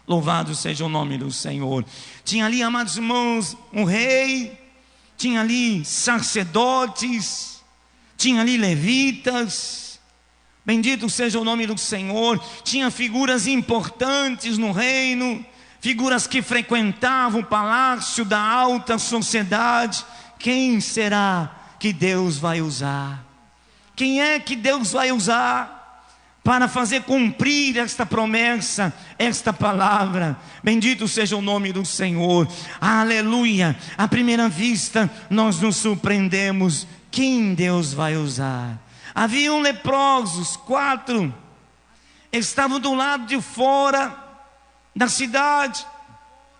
Louvado seja o nome do Senhor. Tinha ali, amados irmãos, um rei, tinha ali sacerdotes, tinha ali levitas. Bendito seja o nome do Senhor. Tinha figuras importantes no reino, figuras que frequentavam o palácio da alta sociedade. Quem será que Deus vai usar? Quem é que Deus vai usar para fazer cumprir esta promessa, esta palavra? Bendito seja o nome do Senhor. Aleluia. À primeira vista nós nos surpreendemos. Quem Deus vai usar? Haviam leprosos, 4, estavam do lado de fora da cidade,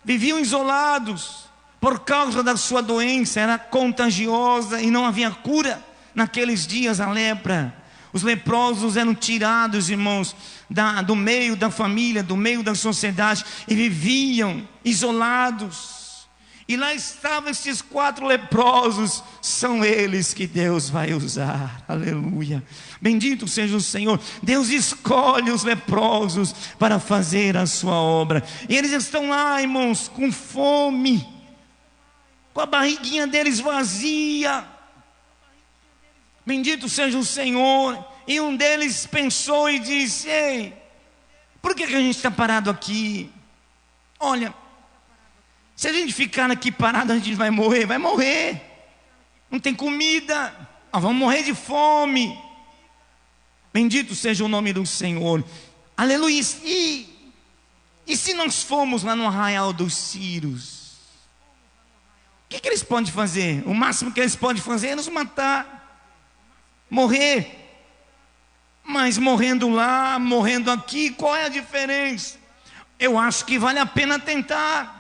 viviam isolados por causa da sua doença, era contagiosa e não havia cura naqueles dias, a lepra. Os leprosos eram tirados, irmãos, do meio da família, do meio da sociedade, e viviam isolados. E lá estavam esses 4 leprosos. São eles que Deus vai usar. Aleluia. Bendito seja o Senhor. Deus escolhe os leprosos para fazer a sua obra. E eles estão lá, irmãos, com fome, com a barriguinha deles vazia. Bendito seja o Senhor. E um deles pensou e disse: ei, por que a gente está parado aqui? Olha, se a gente ficar aqui parado, a gente vai morrer. Vai morrer. Não tem comida, nós vamos morrer de fome. Bendito seja o nome do Senhor. Aleluia. E se nós formos lá no arraial dos Círios, o que eles podem fazer? O máximo que eles podem fazer é nos matar, morrer. Mas morrendo lá, morrendo aqui, qual é a diferença? Eu acho que vale a pena tentar.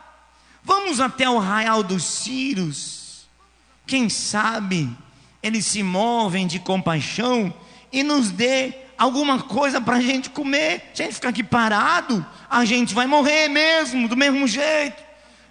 Vamos até o arraial dos Círios. Quem sabe eles se movem de compaixão e nos dê alguma coisa para a gente comer. Se a gente ficar aqui parado, a gente vai morrer mesmo, do mesmo jeito.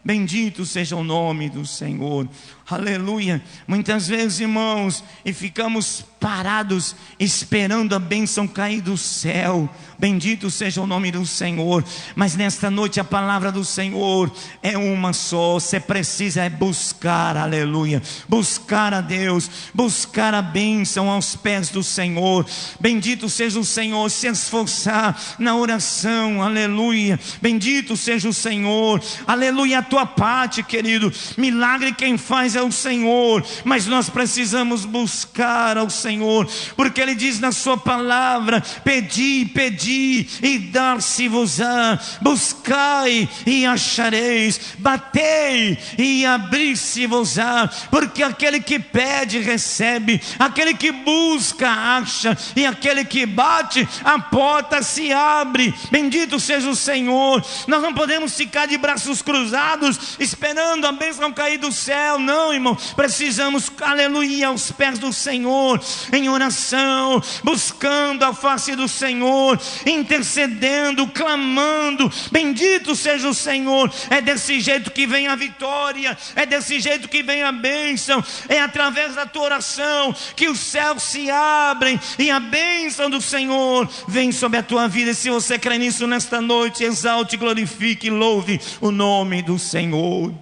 Bendito seja o nome do Senhor. Aleluia. Muitas vezes, irmãos, e ficamos parados, esperando a bênção cair do céu. Bendito seja o nome do Senhor. Mas nesta noite a palavra do Senhor é uma só. Você precisa buscar, aleluia, buscar a Deus, buscar a bênção aos pés do Senhor. Bendito seja o Senhor, se esforçar na oração, aleluia. Bendito seja o Senhor, aleluia. A tua parte, querido, milagre quem faz é o Senhor, mas nós precisamos buscar ao Senhor, porque Ele diz na sua palavra: pedi, pedi e dar-se-vos-á, buscai e achareis, batei e abrir-se-vos-á, porque aquele que pede recebe, aquele que busca acha, e aquele que bate a porta se abre. Bendito seja o Senhor. Nós não podemos ficar de braços cruzados esperando a bênção cair do céu, não, irmão. Precisamos, aleluia, aos pés do Senhor, em oração, buscando a face do Senhor, intercedendo, clamando. Bendito seja o Senhor. É desse jeito que vem a vitória, é desse jeito que vem a bênção. É através da tua oração que os céus se abrem e a bênção do Senhor vem sobre a tua vida. E se você crê nisso nesta noite, exalte, glorifique e louve o nome do Senhor.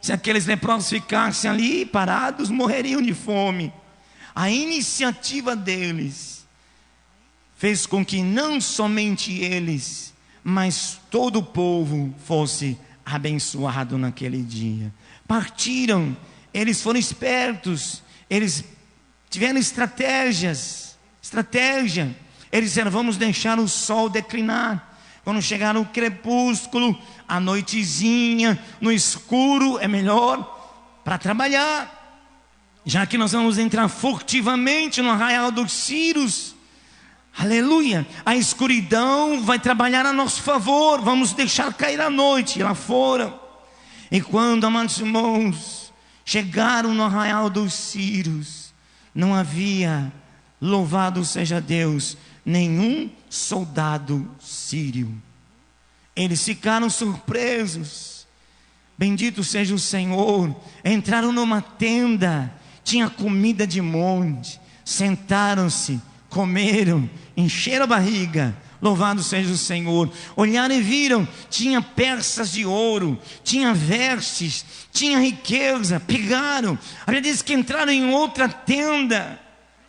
Se aqueles leprosos ficassem ali parados, morreriam de fome. A iniciativa deles fez com que não somente eles, mas todo o povo fosse abençoado naquele dia. Partiram, eles foram espertos, eles tiveram estratégia. Eles disseram: vamos deixar o sol declinar. Quando chegar o crepúsculo, a noitezinha, no escuro, é melhor para trabalhar, já que nós vamos entrar furtivamente no arraial dos Círios. Aleluia, a escuridão vai trabalhar a nosso favor, vamos deixar cair a noite. E lá foram. E quando, amados irmãos, chegaram no arraial dos Círios, não havia, louvado seja Deus, nenhum soldado sírio. Eles ficaram surpresos. Bendito seja o Senhor. Entraram numa tenda, tinha comida de monte, sentaram-se, comeram, encheram a barriga. Louvado seja o Senhor. Olharam e viram, tinha peças de ouro, tinha vestes, tinha riqueza. Pegaram. A Bíblia diz que entraram em outra tenda.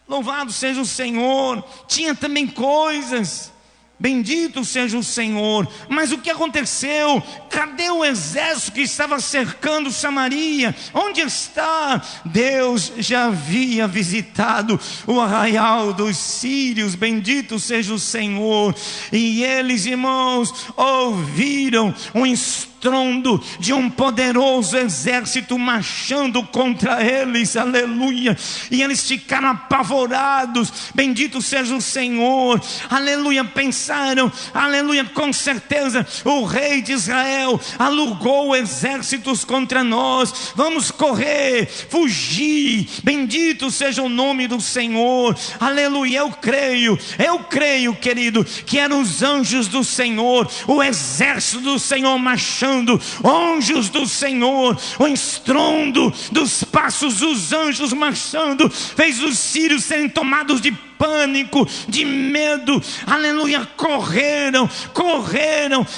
Louvado seja o Senhor. Tinha também coisas. Bendito seja o Senhor. Mas o que aconteceu? Cadê o exército que estava cercando Samaria? Onde está? Deus já havia visitado o arraial dos sírios. Bendito seja o Senhor. E eles, irmãos, ouviram um estrondo de um poderoso exército marchando contra eles, aleluia. E eles ficaram apavorados. Bendito seja o Senhor, aleluia. Pensaram, aleluia, com certeza o rei de Israel alugou exércitos contra nós, vamos correr, fugir. Bendito seja o nome do Senhor, aleluia. Eu creio, querido, que eram os anjos do Senhor, o exército do Senhor marchando. Anjos do Senhor, o estrondo dos passos dos anjos marchando fez os sírios serem tomados de pânico, de medo, aleluia. Correram.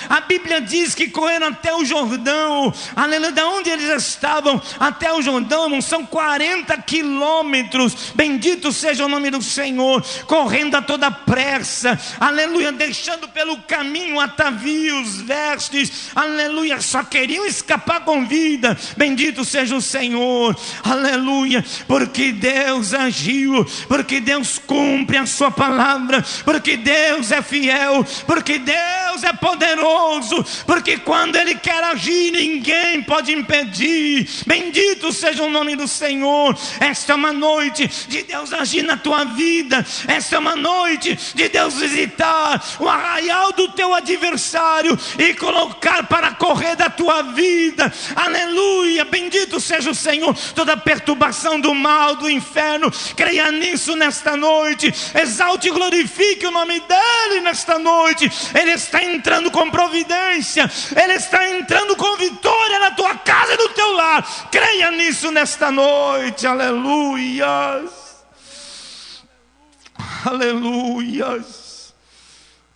A Bíblia diz que correram até o Jordão, aleluia. Da onde eles estavam até o Jordão, irmão, são 40 quilômetros. Bendito seja o nome do Senhor. Correndo a toda pressa, aleluia, deixando pelo caminho atavios, vestes, aleluia. Só queriam escapar com vida. Bendito seja o Senhor, aleluia. Porque Deus agiu, porque Deus cumpre a sua palavra, porque Deus é fiel, porque Deus é poderoso, porque quando Ele quer agir, ninguém pode impedir. Bendito seja o nome do Senhor. Esta é uma noite de Deus agir na tua vida. Esta é uma noite de Deus visitar o arraial do teu adversário e colocar para correr da tua vida, aleluia. Bendito seja o Senhor. Toda perturbação do mal, do inferno, creia nisso nesta noite. Exalte e glorifique o nome dEle nesta noite. Ele está entrando com providência, Ele está entrando com vitória na tua casa e no teu lar. Creia nisso nesta noite, aleluia. Aleluias.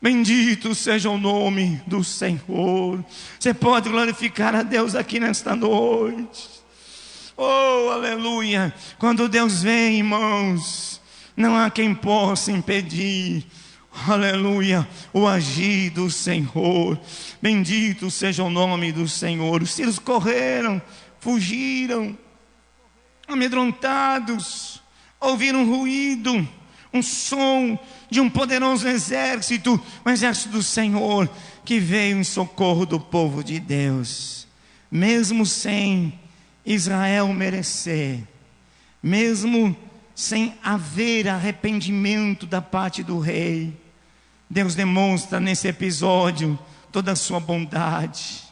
Bendito seja o nome do Senhor. Você pode glorificar a Deus aqui nesta noite. Oh, aleluia. Quando Deus vem, irmãos, não há quem possa impedir, aleluia, o agir do Senhor. Bendito seja o nome do Senhor. Os filhos correram, fugiram, amedrontados, ouviram um ruído, um som de um poderoso exército, o exército do Senhor, que veio em socorro do povo de Deus. Mesmo sem Israel merecer, mesmo sem haver arrependimento da parte do rei, Deus demonstra nesse episódio toda a sua bondade.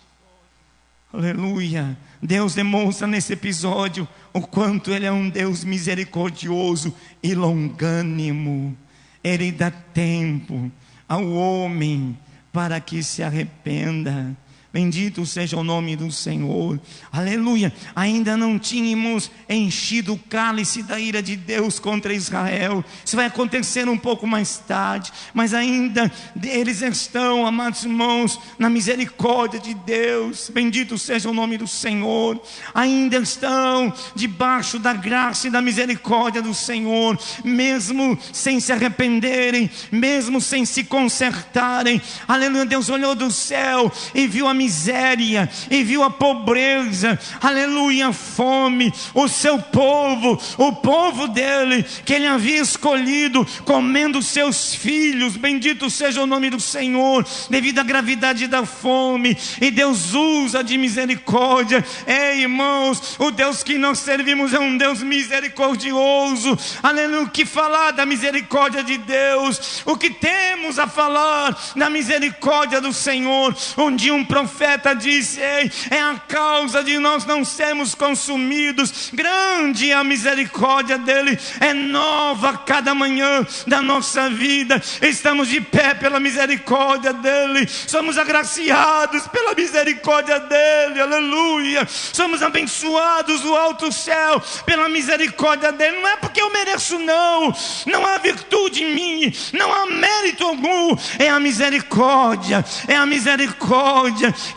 Aleluia. Deus demonstra nesse episódio o quanto Ele é um Deus misericordioso e longânimo. Ele dá tempo ao homem para que se arrependa. Bendito seja o nome do Senhor. Aleluia. Ainda não tínhamos enchido o cálice da ira de Deus contra Israel. Isso vai acontecer um pouco mais tarde, mas ainda eles estão, amados irmãos, na misericórdia de Deus. Bendito seja o nome do Senhor. Ainda estão debaixo da graça e da misericórdia do Senhor, mesmo sem se arrependerem, mesmo sem se consertarem. Aleluia. Deus olhou do céu e viu a miséria, e viu a pobreza, aleluia, a fome, o seu povo, o povo dele, que ele havia escolhido, comendo seus filhos. Bendito seja o nome do Senhor, devido à gravidade da fome, e Deus usa de misericórdia. Ei, irmãos, o Deus que nós servimos é um Deus misericordioso. Aleluia. O que falar da misericórdia de Deus? O que temos a falar da misericórdia do Senhor? Um dia um profeta disse: ei, é a causa de nós não sermos consumidos. Grande é a misericórdia dele, é nova cada manhã da nossa vida. Estamos de pé pela misericórdia dele, somos agraciados pela misericórdia dele, aleluia. Somos abençoados do alto céu pela misericórdia dele. Não é porque eu mereço, não há virtude em mim, não há mérito algum. É a misericórdia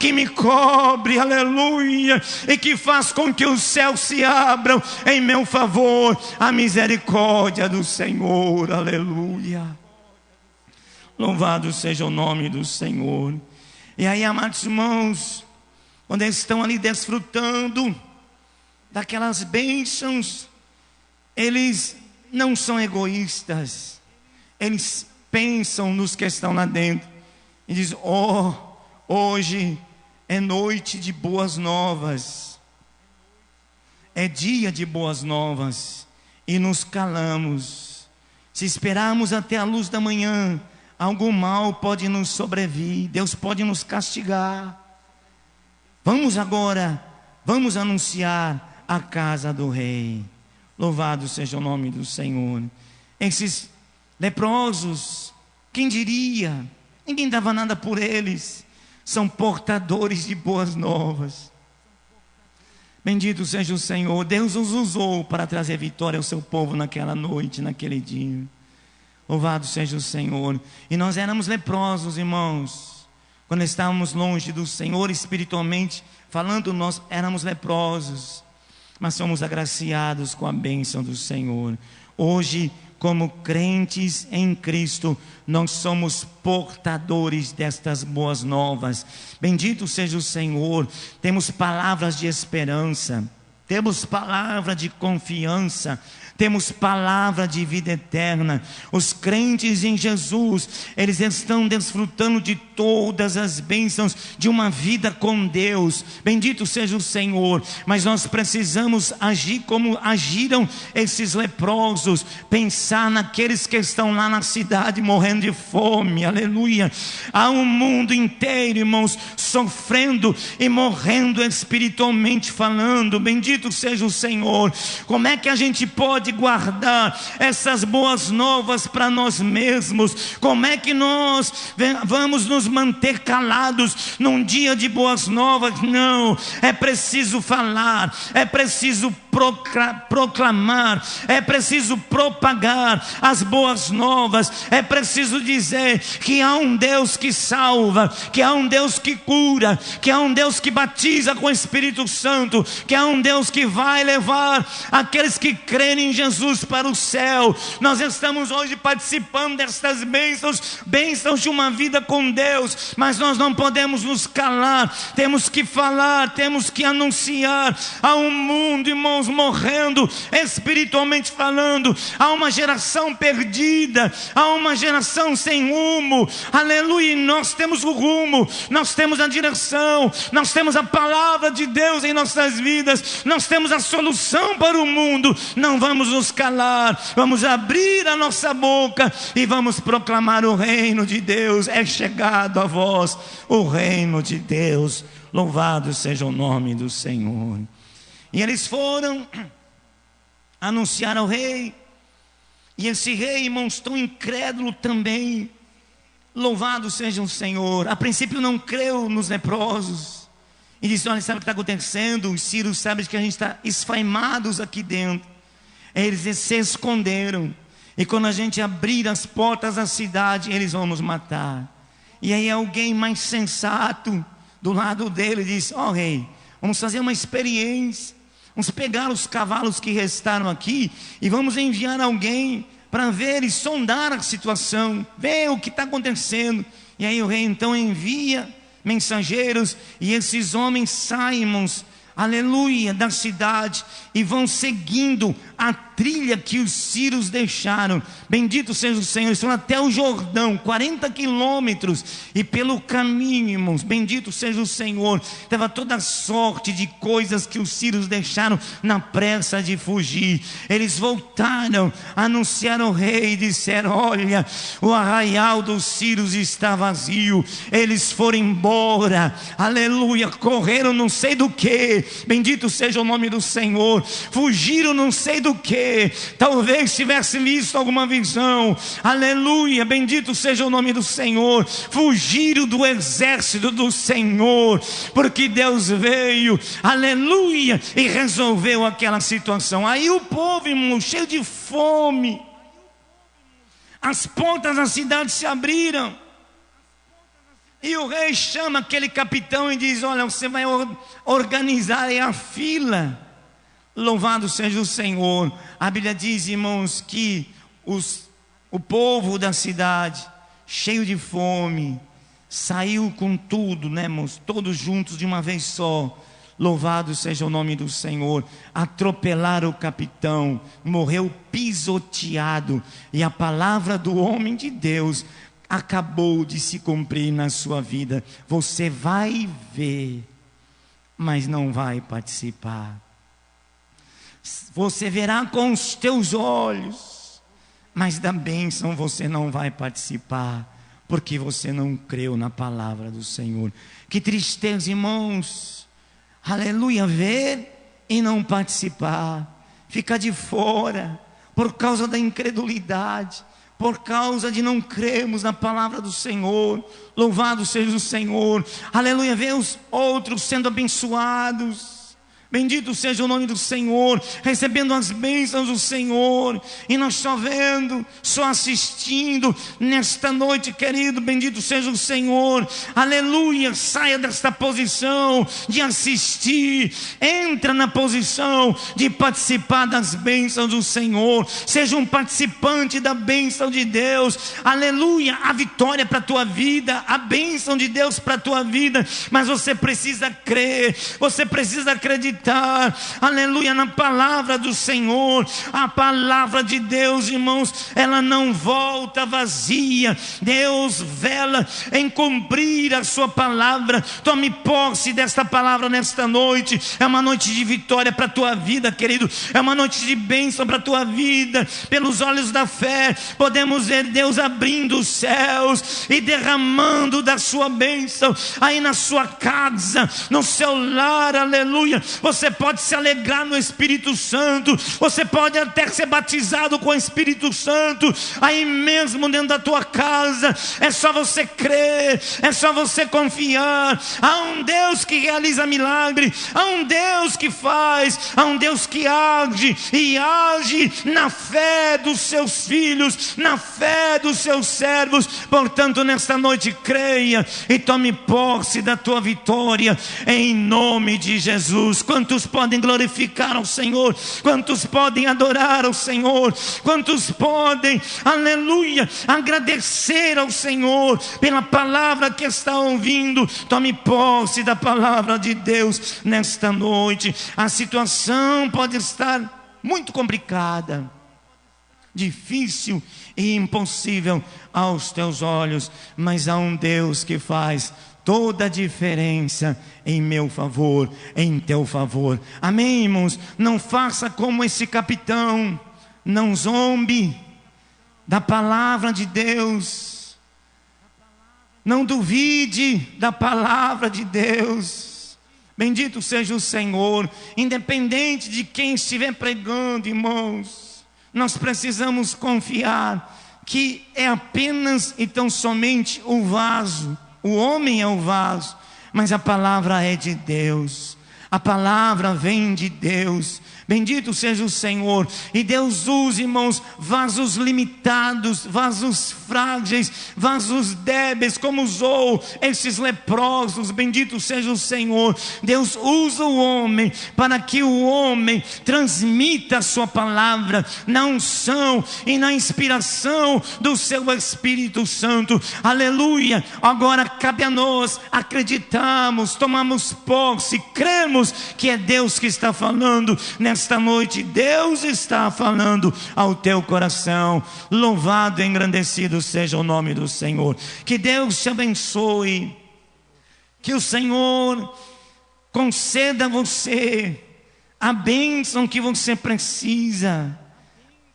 que me cobre, aleluia, e que faz com que os céus se abram em meu favor. A misericórdia do Senhor, aleluia. Louvado seja o nome do Senhor. E aí, amados irmãos, quando eles estão ali desfrutando daquelas bênçãos, eles não são egoístas, eles pensam nos que estão lá dentro e dizem: oh, hoje é noite de boas novas, é dia de boas novas, e nos calamos. Se esperarmos até a luz da manhã, algum mal pode nos sobrevir, Deus pode nos castigar. Vamos agora, vamos anunciar a casa do rei. Louvado seja o nome do Senhor. Esses leprosos, quem diria? Ninguém dava nada por eles. São portadores de boas novas. Bendito seja o Senhor. Deus os usou para trazer vitória ao seu povo naquela noite, naquele dia. Louvado seja o Senhor. E nós éramos leprosos, irmãos. Quando estávamos longe do Senhor espiritualmente falando, nós éramos leprosos. Mas somos agraciados com a bênção do Senhor. Hoje, como crentes em Cristo, nós somos portadores destas boas novas. Bendito seja o Senhor. Temos palavras de esperança, temos palavra de confiança, temos palavra de vida eterna. Os crentes em Jesus, eles estão desfrutando de todas as bênçãos de uma vida com Deus. Bendito seja o Senhor. Mas nós precisamos agir como agiram esses leprosos, pensar naqueles que estão lá na cidade morrendo de fome, aleluia. Há um mundo inteiro, irmãos, sofrendo e morrendo espiritualmente falando. Bendito seja o Senhor. Como é que a gente pode guardar essas boas novas para nós mesmos? Como é que nós vamos nos manter calados num dia de boas novas? Não, é preciso falar, é preciso proclamar, é preciso propagar as boas novas, é preciso dizer que há um Deus que salva, que há um Deus que cura, que há um Deus que batiza com o Espírito Santo, que há um Deus que vai levar aqueles que crerem em Jesus para o céu. Nós estamos hoje participando destas bênçãos de uma vida com Deus, mas nós não podemos nos calar, temos que falar, temos que anunciar. Há um mundo, irmãos, morrendo espiritualmente falando, há uma geração perdida, há uma geração sem rumo, aleluia. E nós temos o rumo, nós temos a direção, nós temos a palavra de Deus em nossas vidas, nós temos a solução para o mundo. Não vamos nos calar, vamos abrir a nossa boca e vamos proclamar: o reino de Deus é chegado a vós, o reino de Deus, louvado seja o nome do Senhor. E eles foram anunciar ao rei, e esse rei, irmãos, tão incrédulo também, louvado seja o Senhor, a princípio não creu nos leprosos, e disse: olha, sabe o que está acontecendo? Os sírios sabem que a gente está esfaimados aqui dentro. Eles se esconderam, e quando a gente abrir as portas da cidade, eles vão nos matar. E aí alguém mais sensato do lado dele disse: ó rei, vamos fazer uma experiência, vamos pegar os cavalos que restaram aqui e vamos enviar alguém para ver e sondar a situação, ver o que está acontecendo. E aí o rei então envia mensageiros, e esses homens saem, irmãos, aleluia, da cidade, e vão seguindo a trilha que os sírios deixaram. Bendito seja o Senhor. Eles foram até o Jordão, 40 quilômetros, e pelo caminho, irmãos, bendito seja o Senhor, estava toda sorte de coisas que os sírios deixaram na pressa de fugir. Eles voltaram, anunciaram ao rei e disseram: olha, o arraial dos sírios está vazio. Eles foram embora, aleluia, correram não sei do que, bendito seja o nome do Senhor, fugiram não sei do que, talvez tivesse visto alguma visão, aleluia, bendito seja o nome do Senhor. Fugiram do exército do Senhor, porque Deus veio, aleluia, e resolveu aquela situação. Aí o povo, irmão, cheio de fome, as portas da cidade se abriram, e o rei chama aquele capitão e diz: olha, você vai organizar aí a fila. Louvado seja o Senhor. A Bíblia diz, irmãos, que o povo da cidade, cheio de fome, saiu com tudo, né, irmãos? Todos juntos de uma vez só. Louvado seja o nome do Senhor. Atropelaram o capitão, morreu pisoteado, e a palavra do homem de Deus acabou de se cumprir na sua vida. Você vai ver, mas não vai participar. Você verá com os teus olhos, mas da bênção você não vai participar, porque você não creu na palavra do Senhor. Que tristeza, irmãos, aleluia, ver e não participar, ficar de fora, por causa da incredulidade, por causa de não crermos na palavra do Senhor. Louvado seja o Senhor, aleluia, ver os outros sendo abençoados, bendito seja o nome do Senhor, recebendo as bênçãos do Senhor, e nós só vendo, só assistindo. Nesta noite, querido, bendito seja o Senhor, aleluia. Saia desta posição de assistir, entra na posição de participar das bênçãos do Senhor. Seja um participante da bênção de Deus, aleluia. A vitória para a tua vida, a bênção de Deus para a tua vida, mas você precisa crer, você precisa acreditar, aleluia, na palavra do Senhor. A palavra de Deus, irmãos, ela não volta vazia. Deus vela em cumprir a sua palavra. Tome posse desta palavra nesta noite. É uma noite de vitória para a tua vida, querido, é uma noite de bênção para a tua vida. Pelos olhos da fé podemos ver Deus abrindo os céus e derramando da sua bênção aí na sua casa, no seu lar, aleluia. você pode se alegrar no Espírito Santo, você pode até ser batizado com o Espírito Santo, aí mesmo dentro da tua casa. É só você crer, é só você confiar. Há um Deus que realiza milagre, há um Deus que faz, há um Deus que age, e age na fé dos seus filhos, na fé dos seus servos. Portanto, nesta noite, creia e tome posse da tua vitória, em nome de Jesus. Quantos podem glorificar ao Senhor? Quantos podem adorar ao Senhor? Quantos podem, aleluia, agradecer ao Senhor pela palavra que está ouvindo? Tome posse da palavra de Deus nesta noite. A situação pode estar muito complicada, difícil e impossível aos teus olhos, mas há um Deus que faz toda a diferença em meu favor, em teu favor. Amém, irmãos? Não faça como esse capitão, não zombe da palavra de Deus, não duvide da palavra de Deus. Bendito seja o Senhor. Independente de quem estiver pregando, irmãos, nós precisamos confiar que é apenas e tão somente o vaso. O homem é o vaso, mas a palavra é de Deus. A palavra vem de Deus. Bendito seja o Senhor. E Deus usa, irmãos, vasos limitados, vasos frágeis, vasos débeis, como usou esses leprosos. Bendito seja o Senhor. Deus usa o homem para que o homem transmita a sua palavra na unção e na inspiração do seu Espírito Santo. Aleluia. Agora cabe a nós acreditarmos, tomarmos posse, cremos que é Deus que está falando nesta noite. Deus está falando ao teu coração. Louvado e engrandecido seja o nome do Senhor. Que Deus te abençoe, que o Senhor conceda a você a bênção que você precisa,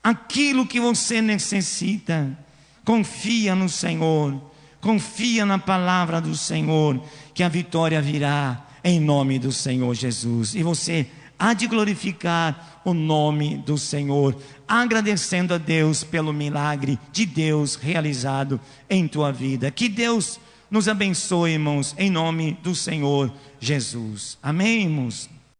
aquilo que você necessita. Confia no Senhor, confia na palavra do Senhor, que a vitória virá em nome do Senhor Jesus. E você há de glorificar o nome do Senhor, agradecendo a Deus pelo milagre de Deus realizado em tua vida. Que Deus nos abençoe, irmãos, em nome do Senhor Jesus. Amém, irmãos?